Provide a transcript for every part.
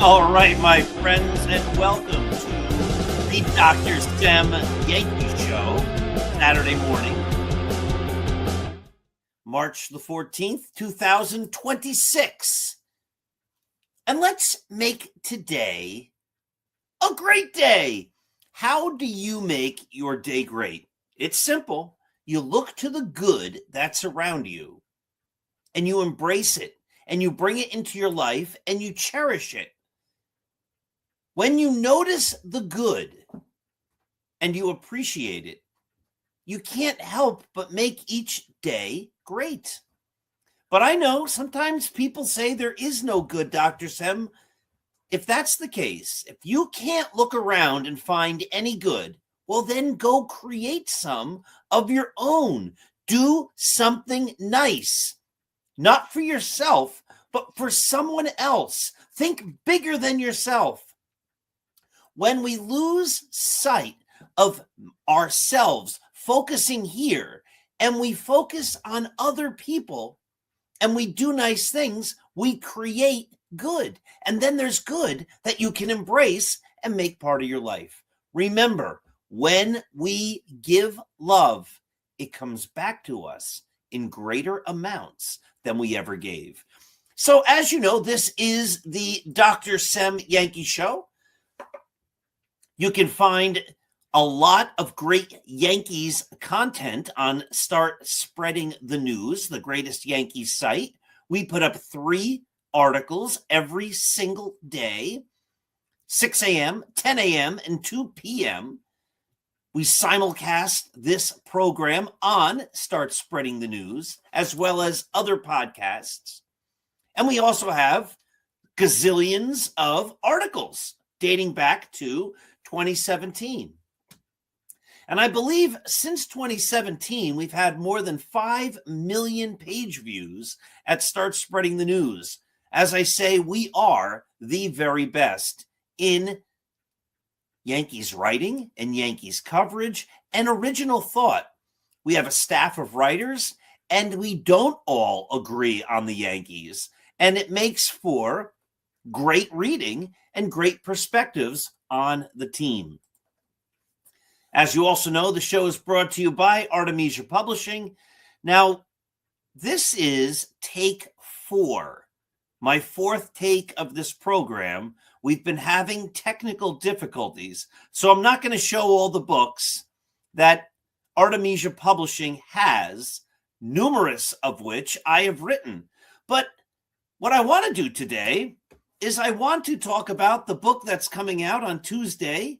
All right, my friends, and welcome to the Dr. Sem Yankees Show, Saturday morning, March the 14th, 2026. And let's make today a great day. How do you make your day great? It's simple. You look to the good that's around you, and you embrace it, and you bring it into your life, and you cherish it. When you notice the good and you appreciate it, you can't help but make each day great. But I know sometimes people say there is no good, Dr. Sem. If that's the case, if you can't look around and find any good, well, then go create some of your own. Do something nice, not for yourself, but for someone else. Think bigger than yourself. When we lose sight of ourselves, focusing here, and we focus on other people, and we do nice things, we create good. And then there's good that you can embrace and make part of your life. Remember, when we give love, it comes back to us in greater amounts than we ever gave. So as you know, this is the Dr. Sem Yankees Show. You can find a lot of great Yankees content on Start Spreading the News, the greatest Yankees site. We put up 3 articles every single day, 6 a.m., 10 a.m., and 2 p.m. We simulcast this program on Start Spreading the News, as well as other podcasts. And we also have gazillions of articles dating back to 2017. And I believe since 2017, we've had more than 5 million page views at Start Spreading the News. As I say, we are the very best in Yankees writing and Yankees coverage and original thought. We have a staff of writers, and we don't all agree on the Yankees. And it makes for great reading and great perspectives on the team. As you also know, the show is brought to you by Artemisia Publishing. Now, this is take 4, my 4th take of this program. We've been having technical difficulties, so I'm not going to show all the books that Artemisia Publishing has, numerous of which I have written. But what I want to do today is I want to talk about the book that's coming out on Tuesday,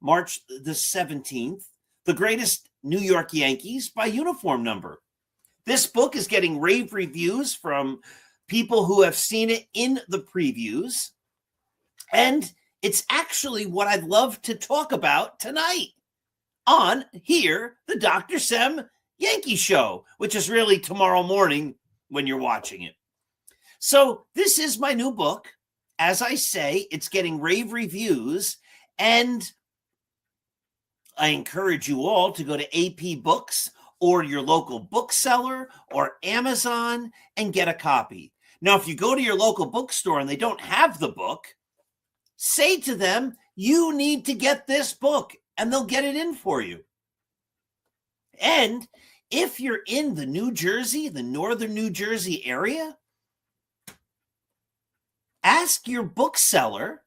March the 17th, The Greatest New York Yankees by Uniform Number. This book is getting rave reviews from people who have seen it in the previews. And it's actually what I'd love to talk about tonight on here, the Dr. Sem Yankees Show, which is really tomorrow morning when you're watching it. So this is my new book. As I say, it's getting rave reviews, and I encourage you all to go to AP Books or your local bookseller or Amazon and get a copy. Now, if you go to your local bookstore and they don't have the book, say to them, you need to get this book, and they'll get it in for you. And if you're in the northern New Jersey area, ask your bookseller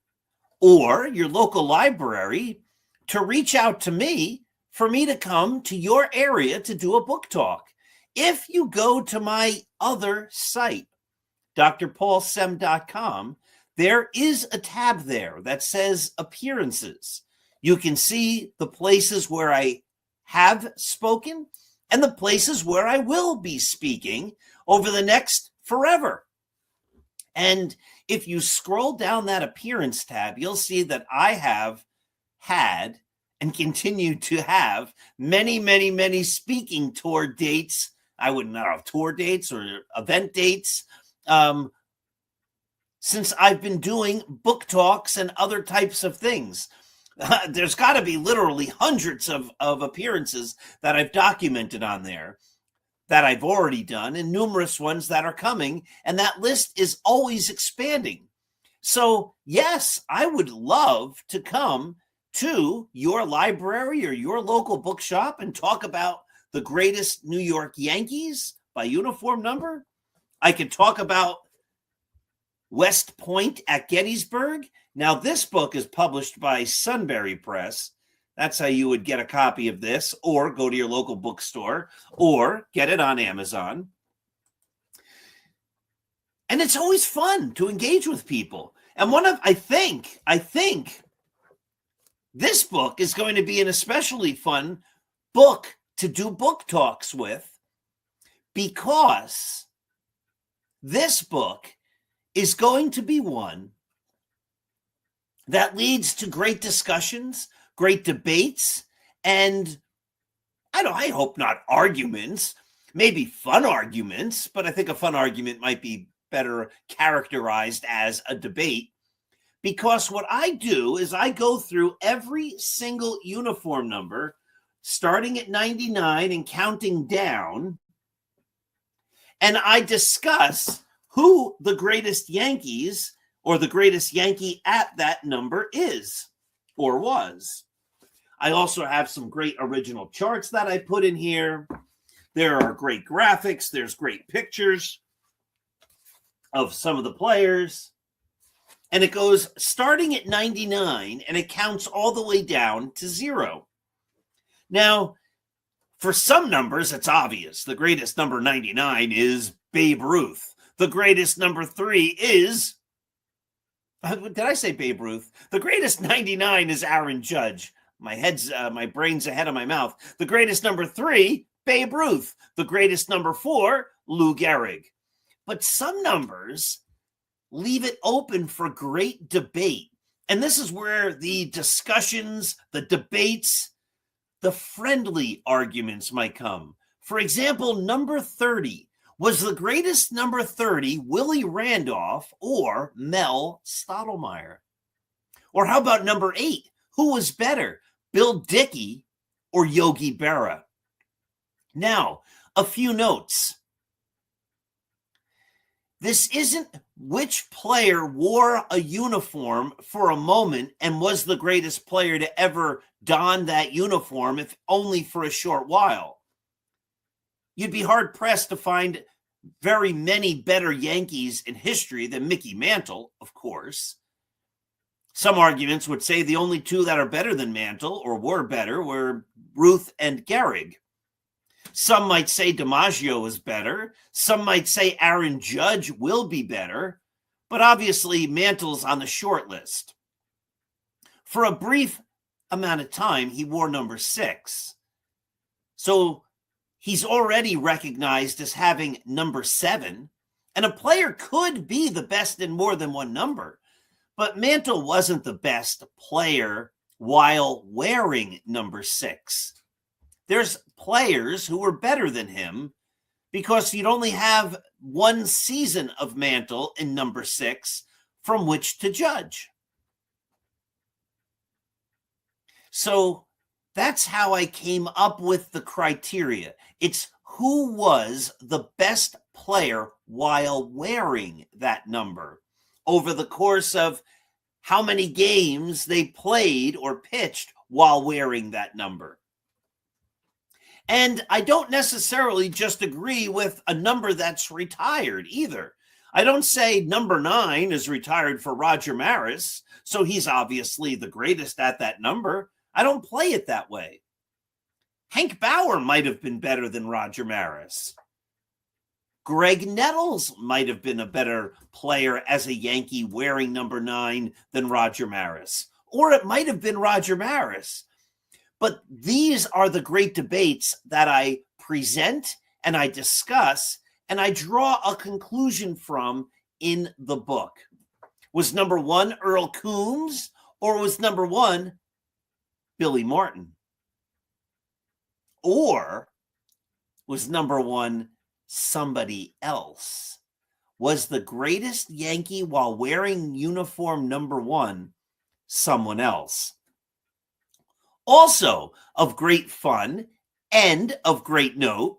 or your local library to reach out to me for me to come to your area to do a book talk. If you go to my other site, drpaulsem.com, there is a tab there that says appearances. You can see the places where I have spoken and the places where I will be speaking over the next forever. And if you scroll down that appearance tab, you'll see that I have had and continue to have many speaking tour dates. I wouldn't know, tour dates or event dates, since I've been doing book talks and other types of things. There's got to be literally hundreds of appearances that I've documented on there that I've already done, and numerous ones that are coming, and that list is always expanding. So yes, I would love to come to your library or your local bookshop and talk about the greatest New York Yankees by uniform number. I could talk about West Point at Gettysburg. Now, this book is published by Sunbury Press. That's how you would get a copy of this, or go to your local bookstore, or get it on Amazon. And it's always fun to engage with people. And I think this book is going to be an especially fun book to do book talks with, because this book is going to be one that leads to great discussions, great debates, and I hope not arguments, maybe fun arguments, but I think a fun argument might be better characterized as a debate, because what I do is I go through every single uniform number, starting at 99 and counting down, and I discuss who the greatest Yankees or the greatest Yankee at that number is or was. I also have some great original charts that I put in here. There are great graphics. There's great pictures of some of the players. And it goes starting at 99, and it counts all the way down to 0. Now, for some numbers, it's obvious. The greatest number 99 is Babe Ruth. The greatest number 3 is... Did I say Babe Ruth? The greatest 99 is Aaron Judge. My brain's ahead of my mouth. The greatest number 3, Babe Ruth. The greatest number 4, Lou Gehrig. But some numbers leave it open for great debate. And this is where the discussions, the debates, the friendly arguments might come. For example, number 30. Was the greatest number 30 Willie Randolph or Mel Stottlemyre? Or how about number 8? Who was better, Bill Dickey or Yogi Berra? Now, a few notes. This isn't which player wore a uniform for a moment and was the greatest player to ever don that uniform, if only for a short while. You'd be hard-pressed to find very many better Yankees in history than Mickey Mantle, of course. Some arguments would say the only two that are better than Mantle, or were better, were Ruth and Gehrig. Some might say DiMaggio is better. Some might say Aaron Judge will be better. But obviously, Mantle's on the short list. For a brief amount of time, he wore number 6. So he's already recognized as having number 7. And a player could be the best in more than one number, but Mantle wasn't the best player while wearing number 6. There's players who were better than him because you'd only have one season of Mantle in number 6 from which to judge. So that's how I came up with the criteria. It's who was the best player while wearing that number over the course of how many games they played or pitched while wearing that number. And I don't necessarily just agree with a number that's retired either. I don't say number 9 is retired for Roger Maris, so he's obviously the greatest at that number. I don't play it that way. Hank Bauer might have been better than Roger Maris. Greg Nettles might have been a better player as a Yankee wearing number 9 than Roger Maris. Or it might have been Roger Maris. But these are the great debates that I present and I discuss and I draw a conclusion from in the book. Was number 1 Earl Coombs or was number 1 Billy Martin? Or was number 1 somebody else? Was the greatest Yankee while wearing uniform number 1 someone else? Also of great fun and of great note,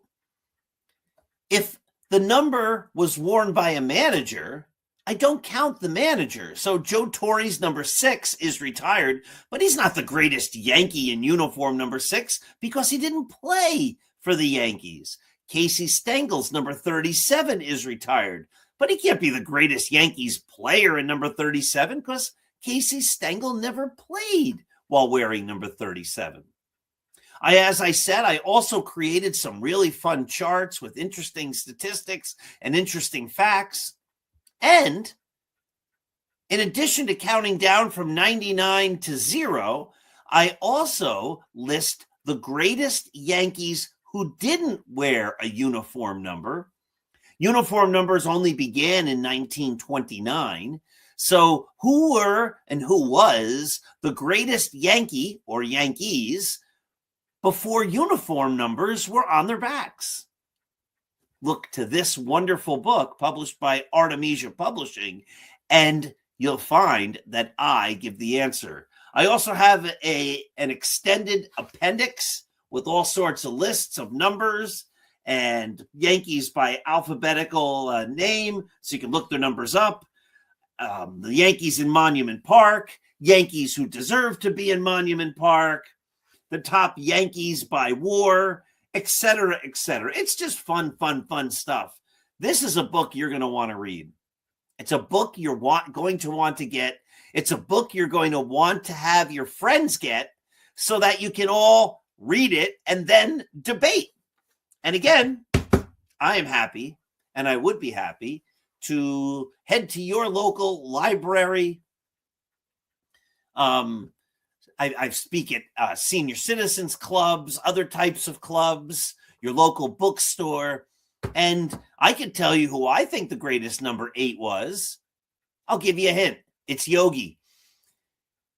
if the number was worn by a manager, I don't count the manager. So Joe Torre's number 6 is retired, but he's not the greatest Yankee in uniform number 6 because he didn't play for the Yankees. Casey Stengel's number 37 is retired, but he can't be the greatest Yankees player in number 37 because Casey Stengel never played while wearing number 37. As I said, I also created some really fun charts with interesting statistics and interesting facts. And in addition to counting down from 99 to 0, I also list the greatest Yankees who didn't wear a uniform number. Uniform numbers only began in 1929. So who were and who was the greatest Yankee or Yankees before uniform numbers were on their backs? Look to this wonderful book published by Artemisia Publishing, and you'll find that I give the answer. I also have an extended appendix with all sorts of lists of numbers and Yankees by alphabetical name, so you can look their numbers up. The Yankees in Monument Park, Yankees who deserve to be in Monument Park, the top Yankees by WAR, etc., etc. It's just fun stuff. This is a book you're going to want to read. It's a book you're going to want to get. It's a book you're going to want to have your friends get so that you can all read it and then debate. And again, I am happy, and I would be happy to head to your local library. I speak at senior citizens clubs, other types of clubs, your local bookstore, and I can tell you who I think the greatest number 8 was. I'll give you a hint. It's Yogi.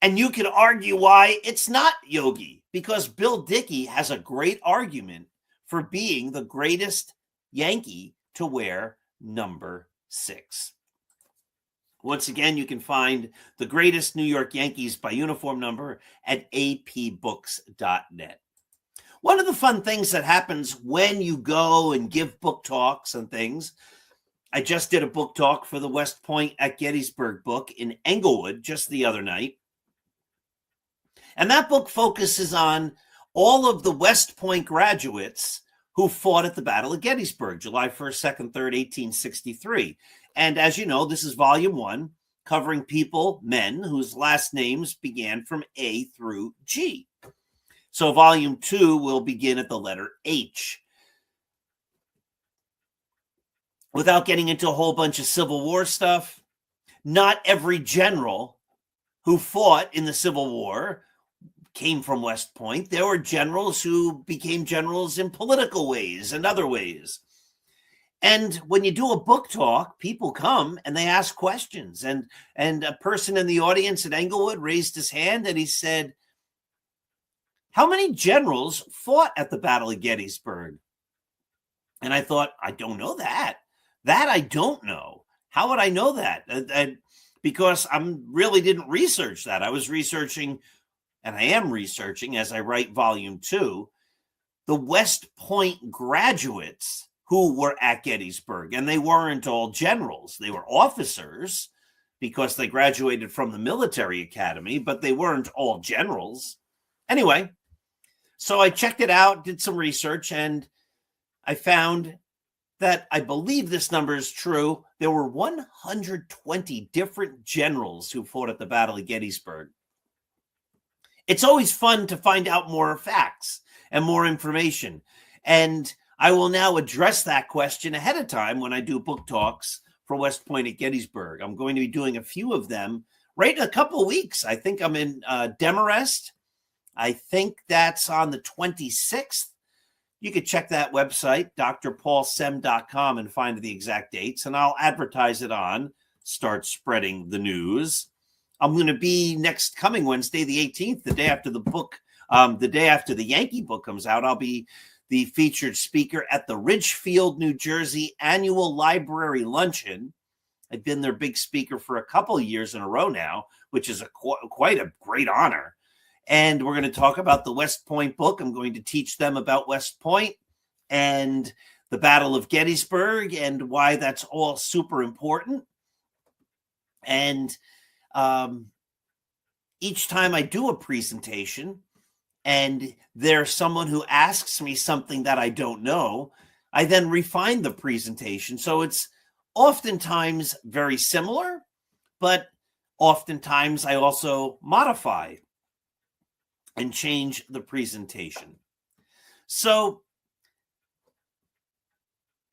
And you can argue why it's not Yogi, because Bill Dickey has a great argument for being the greatest Yankee to wear number 6. Once again, you can find the greatest New York Yankees by uniform number at apbooks.net. One of the fun things that happens when you go and give book talks and things, I just did a book talk for the West Point at Gettysburg book in Englewood just the other night. And that book focuses on all of the West Point graduates who fought at the Battle of Gettysburg, July 1st, 2nd, 3rd, 1863. And as you know, this is volume 1, covering people, men, whose last names began from A through G. So volume 2 will begin at the letter H. Without getting into a whole bunch of Civil War stuff, not every general who fought in the Civil War came from West Point. There were generals who became generals in political ways and other ways. And when you do a book talk, people come and they ask questions. And a person in the audience at Englewood raised his hand and he said, "How many generals fought at the Battle of Gettysburg?" And I thought, I don't know that. That I don't know. How would I know that? Because I really didn't research that. I was researching, and I am researching as I write volume 2, the West Point graduates who were at Gettysburg. And they weren't all generals. They were officers because they graduated from the military academy, but they weren't all generals. Anyway, so I checked it out, did some research, and I found that I believe this number is true. There were 120 different generals who fought at the Battle of Gettysburg. It's always fun to find out more facts and more information. And I will now address that question ahead of time when I do book talks for West Point at Gettysburg. I'm going to be doing a few of them right in a couple of weeks. I think I'm in Demarest. I think that's on the 26th. You could check that website, drpaulsem.com, and find the exact dates, and I'll advertise it on Start Spreading the News. I'm going to be next coming Wednesday, the 18th, the day after the book, the day after the Yankee book comes out. I'll be the featured speaker at the Ridgefield, New Jersey annual library luncheon. I've been their big speaker for a couple of years in a row now, which is quite a great honor. And we're going to talk about the West Point book. I'm going to teach them about West Point and the Battle of Gettysburg and why that's all super important. And each time I do a presentation and there's someone who asks me something that I don't know, I then refine the presentation. So it's oftentimes very similar, but oftentimes I also modify and change the presentation. So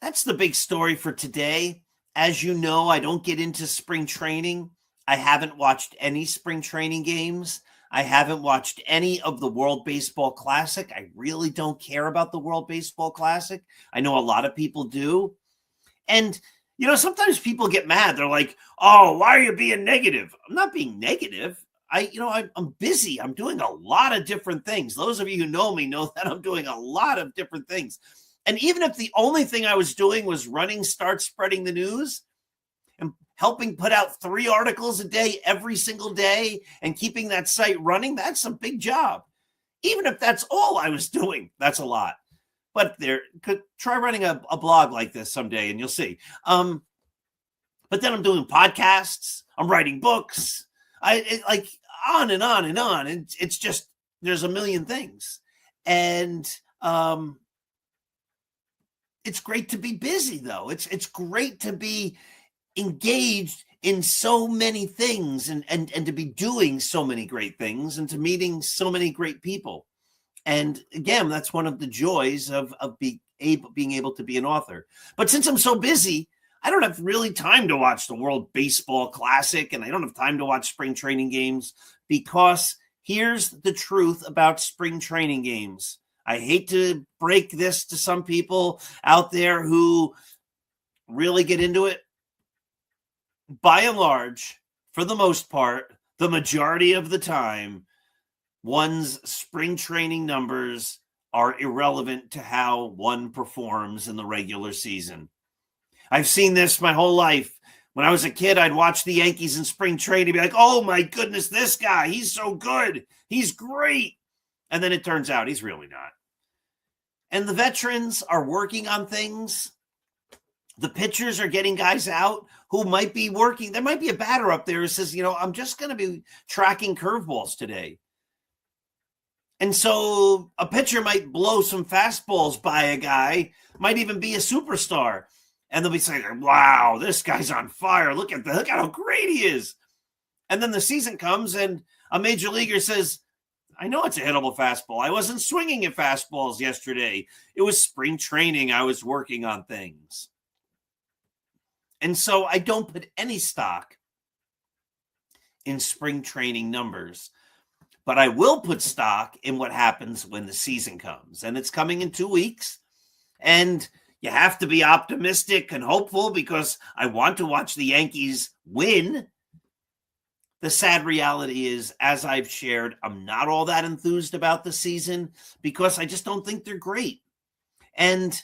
that's the big story for today. As you know, I don't get into spring training. I haven't watched any spring training games. I haven't watched any of the World Baseball Classic. I really don't care about the World Baseball Classic. I know a lot of people do. And, you know, sometimes people get mad. They're like, "Oh, why are you being negative?" I'm not being negative. I'm busy. I'm doing a lot of different things. Those of you who know me know that I'm doing a lot of different things. And even if the only thing I was doing was running Start Spreading the News and helping put out 3 articles a day every single day and keeping that site running, that's a big job. Even if that's all I was doing, that's a lot. But try running a blog like this someday and you'll see. But then I'm doing podcasts. I'm writing books. Like on and on and on. And it's just, there's a million things. And it's great to be busy, though. It's great to be engaged in so many things and to be doing so many great things and to meeting so many great people. And again, that's one of the joys of being able to be an author. But since I'm so busy, I don't have really time to watch the World Baseball Classic, and I don't have time to watch spring training games, because here's the truth about spring training games. I hate to break this to some people out there who really get into it. By and large, for the most part, the majority of the time, one's spring training numbers are irrelevant to how one performs in the regular season. I've seen this my whole life. When I was a kid, I'd watch the Yankees in spring training and be like, "Oh my goodness, this guy, he's so good. He's great." And then it turns out he's really not. And the veterans are working on things. The pitchers are getting guys out who might be working. There might be a batter up there who says, "I'm just going to be tracking curveballs today." And so a pitcher might blow some fastballs by a guy, might even be a superstar. And they'll be saying, "Wow, this guy's on fire. Look at how great he is." And then the season comes and a major leaguer says, "I know it's a hittable fastball. I wasn't swinging at fastballs yesterday. It was spring training. I was working on things." And so I don't put any stock in spring training numbers, but I will put stock in what happens when the season comes. And it's coming in 2 weeks. And You have to be optimistic and hopeful because I want to watch the Yankees win. The sad reality is, as I've shared, I'm not all that enthused about the season because I just don't think they're great. And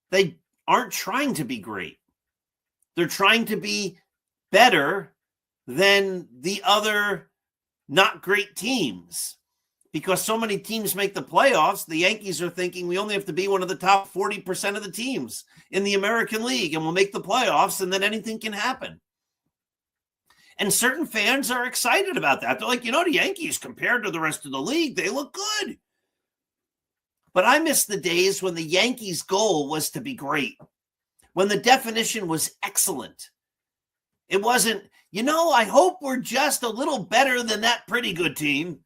they aren't trying to be great. They're trying to be better than the other not great teams. Because so many teams make the playoffs, the Yankees are thinking we only have to be one of the top 40% of the teams in the American League and we'll make the playoffs and then anything can happen. And certain fans are excited about that. They're like, the Yankees compared to the rest of the league, they look good. But I miss the days when the Yankees' goal was to be great, when the definition was excellent. It wasn't, I hope we're just a little better than that pretty good team.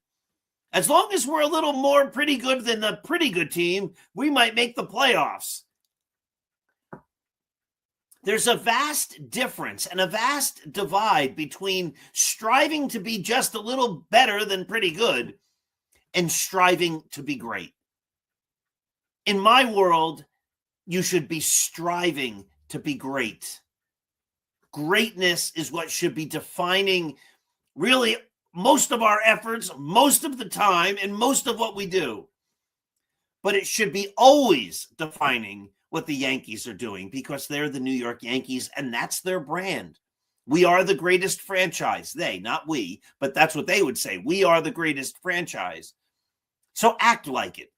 As long as we're a little more pretty good than the pretty good team, we might make the playoffs. There's a vast difference and a vast divide between striving to be just a little better than pretty good and striving to be great. In my world, you should be striving to be great. Greatness is what should be defining really most of our efforts, most of the time, and most of what we do. But it should be always defining what the Yankees are doing because they're the New York Yankees and that's their brand. We are the greatest franchise. They, not we, but that's what they would say. We are the greatest franchise. So act like it.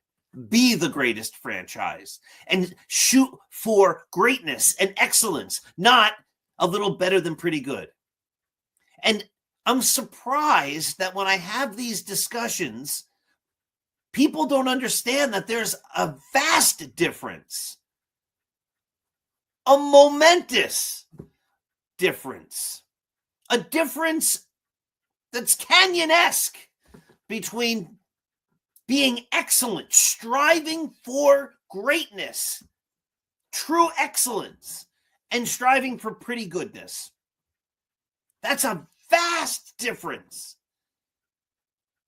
Be the greatest franchise and shoot for greatness and excellence, not a little better than pretty good. And I'm surprised that when I have these discussions, people don't understand that there's a vast difference, a momentous difference, a difference that's Canyon-esque between being excellent, striving for greatness, true excellence, and striving for pretty goodness. That's a vast difference.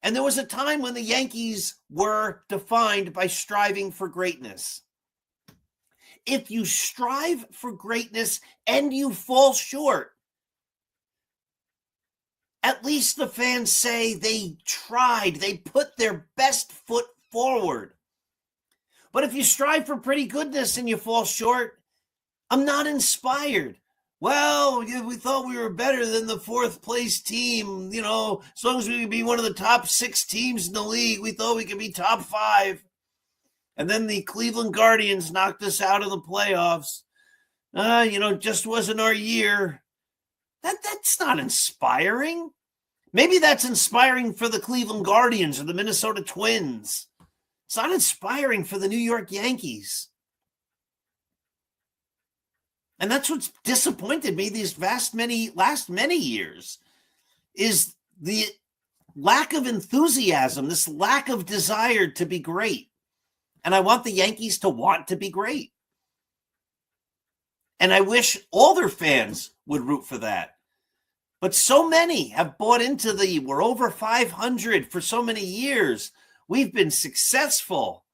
And there was a time when the Yankees were defined by striving for greatness. If you strive for greatness and you fall short, at least the fans say they tried, they put their best foot forward. But if you strive for pretty goodness and you fall short, I'm not inspired. Well, we thought we were better than the fourth place team. As long as we could be one of the top 6 teams in the league, we thought we could be top 5. And then the Cleveland Guardians knocked us out of the playoffs. Just wasn't our year. That's not inspiring. Maybe that's inspiring for the Cleveland Guardians or the Minnesota Twins. It's not inspiring for the New York Yankees. And that's what's disappointed me these last many years is the lack of enthusiasm, this lack of desire to be great. And I want the Yankees to want to be great. And I wish all their fans would root for that. But so many have bought into we're over 500 for so many years. We've been successful.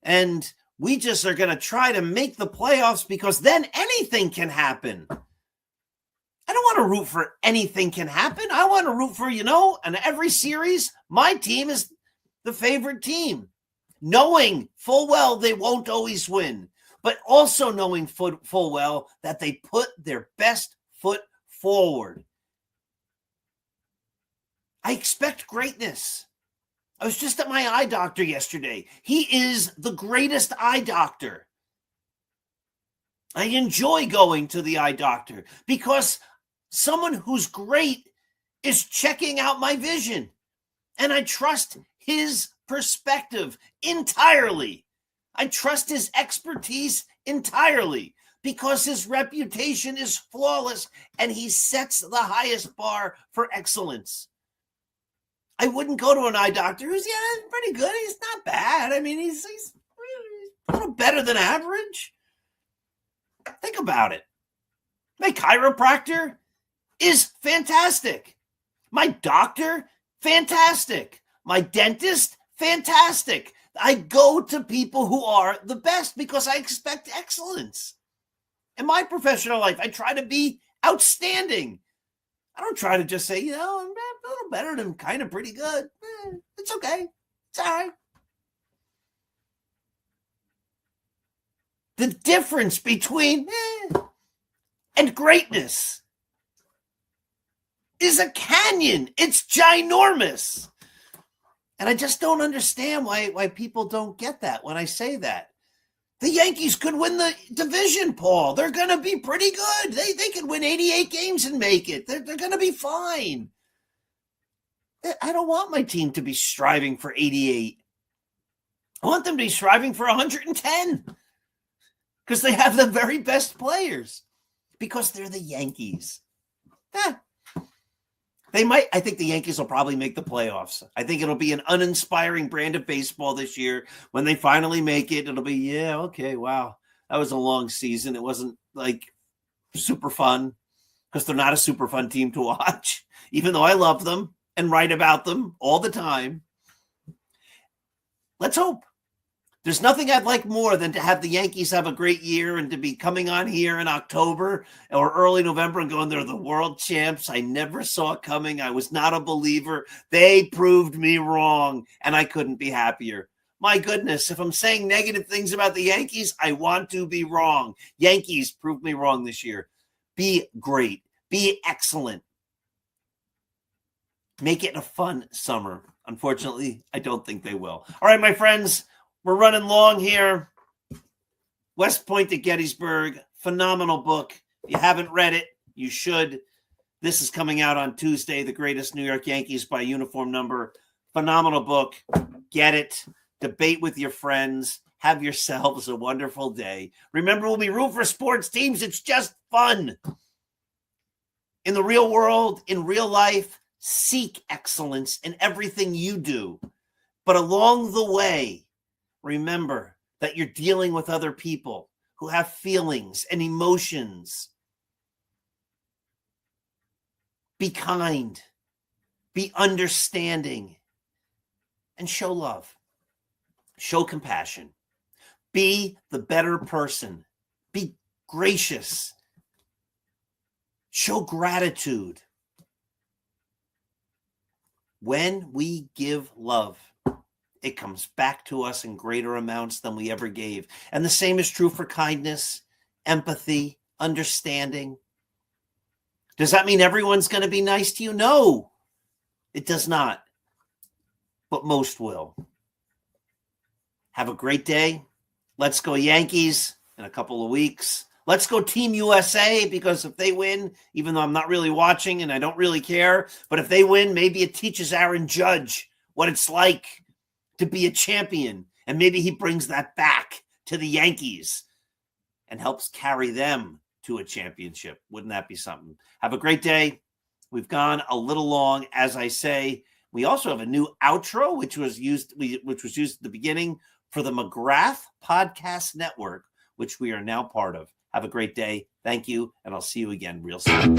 And we just are going to try to make the playoffs because then anything can happen. I don't want to root for anything can happen. I want to root for, in every series, my team is the favorite team. Knowing full well they won't always win, but also knowing full well that they put their best foot forward. I expect greatness. I was just at my eye doctor yesterday. He is the greatest eye doctor. I enjoy going to the eye doctor because someone who's great is checking out my vision. And I trust his perspective entirely. I trust his expertise entirely because his reputation is flawless and he sets the highest bar for excellence. I wouldn't go to an eye doctor who's pretty good. He's not bad. I mean, he's a little better than average. Think about it. My chiropractor is fantastic. My doctor, fantastic. My dentist, fantastic. I go to people who are the best because I expect excellence. In my professional life, I try to be outstanding. I don't try to just say, I'm a little better than kind of pretty good. It's okay. It's all right. The difference between and greatness is a canyon. It's ginormous. And I just don't understand why people don't get that when I say that. The Yankees could win the division, Paul. They're going to be pretty good. They could win 88 games and make it. They're going to be fine. I don't want my team to be striving for 88. I want them to be striving for 110 because they have the very best players because they're the Yankees. I think the Yankees will probably make the playoffs. I think it'll be an uninspiring brand of baseball this year. When they finally make it, it'll be, okay, wow. That was a long season. It wasn't like super fun because they're not a super fun team to watch, even though I love them and write about them all the time. Let's hope. There's nothing I'd like more than to have the Yankees have a great year and to be coming on here in October or early November and going, they're the world champs. I never saw it coming. I was not a believer. They proved me wrong, and I couldn't be happier. My goodness, if I'm saying negative things about the Yankees, I want to be wrong. Yankees proved me wrong this year. Be great. Be excellent. Make it a fun summer. Unfortunately, I don't think they will. All right, my friends. We're running long here. West Point to Gettysburg. Phenomenal book. If you haven't read it, you should. This is coming out on Tuesday, The Greatest New York Yankees by Uniform Number. Phenomenal book. Get it. Debate with your friends. Have yourselves a wonderful day. Remember, when we root for sports teams, it's just fun. In the real world, in real life, seek excellence in everything you do. But along the way, remember that you're dealing with other people who have feelings and emotions. Be kind, be understanding, and show love. Show compassion. Be the better person. Be gracious. Show gratitude. When we give love, it comes back to us in greater amounts than we ever gave. And the same is true for kindness, empathy, understanding. Does that mean everyone's going to be nice to you? No, it does not. But most will. Have a great day. Let's go Yankees in a couple of weeks. Let's go Team USA, because if they win, even though I'm not really watching and I don't really care, but if they win, maybe it teaches Aaron Judge what it's like to be a champion. And maybe he brings that back to the Yankees and helps carry them to a championship. Wouldn't that be something? Have a great day. We've gone a little long, as I say. We also have a new outro, which was used at the beginning for the McGrath Podcast Network, which we are now part of. Have a great day. Thank you, and I'll see you again real soon.